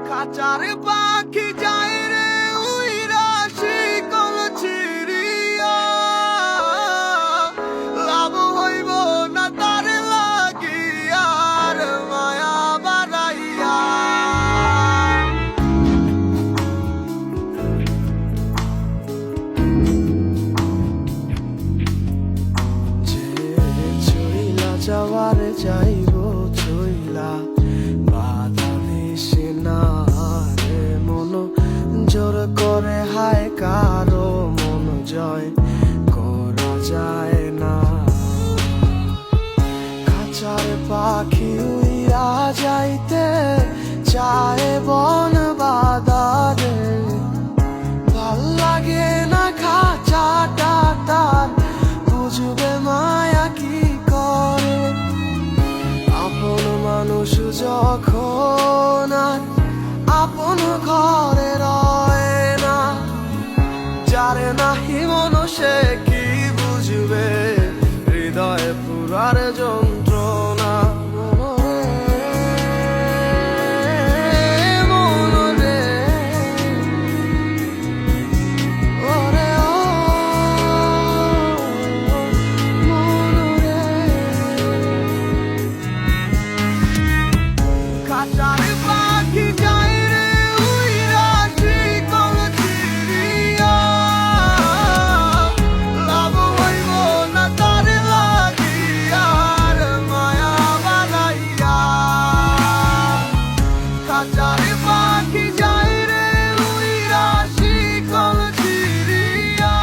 খাঁচার পাখি যায় রে উইরা শিকল ছিড়িয়া, লাভ হইব না তার লাগিয়া আর মায়া বাড়াইয়া। যে চইলা যাওয়ার যাইব চইলা, বাধা দিছে না রে মন জোর করে, হায় কারো মন জয় করা যায় না। খাঁচার পাখি উইরা যাইতে চায় বন বাদারে, ভাল লাগে না খাঁচাটা তার, বুঝবে মায়া কি করে। আপন মানুষ যখন আর আপন ঘরে রয় না, যারে নাহি মন সে কি বুঝবে হৃদয়ে পুরার যন্ত্রণা। খাঁচার পাখি যায় রে উইরা শিকল ছিড়িয়া, লাভ হইব না তার লাগিয়া আর মায়া বাড়াইয়া। খাঁচার পাখি যায় রে উইরা শিকল ছিড়িয়া,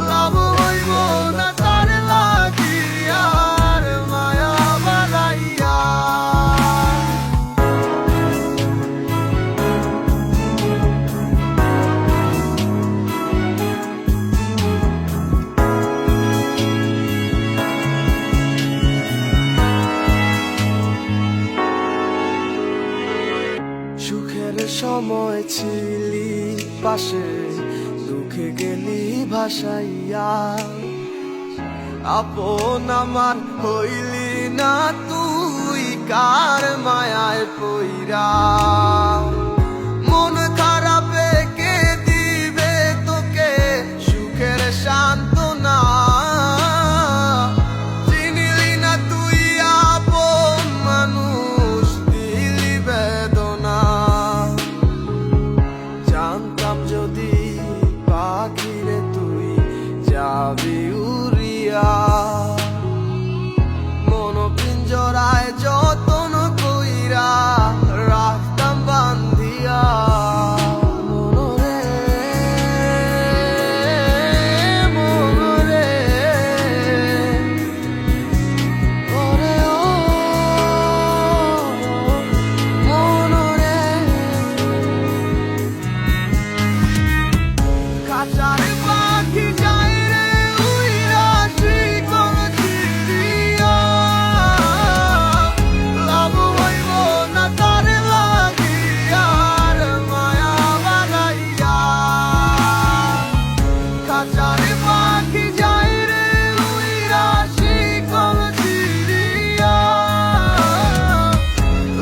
লাভ হইব না তার লাগিয়া আর মায়া বাড়াইয়া। সুখের সময় ছিলি পাশে, দুঃখে গেলি ভাসাইয়া, আপন আমার হইলি না তুই কার মায়ায় পইরা। মন খারাপে কে দিবে তোকে সুখের সান্ত্বনা, চিনিলি না তুই আপন মানুষ দিলি বেদনা। জানতাম যদি পাখিরে তুই যাবি উড়িয়া, মন পিঞ্জরায় যতন কইরা রাখতাম বান্ধিয়া। মনরে ওরে ও মনরে। খাঁচার পাখি যায় রে উইরা শিকল ছিড়িয়া, লাভ হইব না তার লাগিয়া আর মায়া বাড়াইয়া। খাঁচার পাখি যায় রে উইরা শিকল ছিড়িয়া,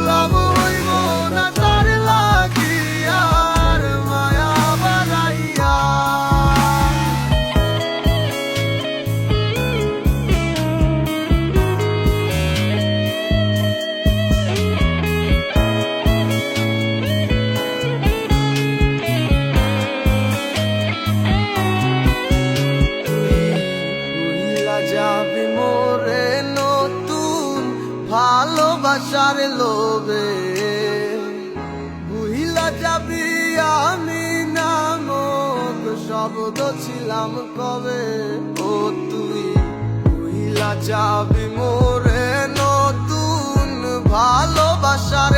লাভ হইব না তার লাগিয়া আর মায়া বাড়াইয়া। ভুইলা যাবি মোরে নতুন ভালোবাসার লোভে, ভুইলা যাবি আমি নামক শব্দ ছিলাম কবে। ও তুই ভুইলা যাবি মোরে নতুন ভালোবাসার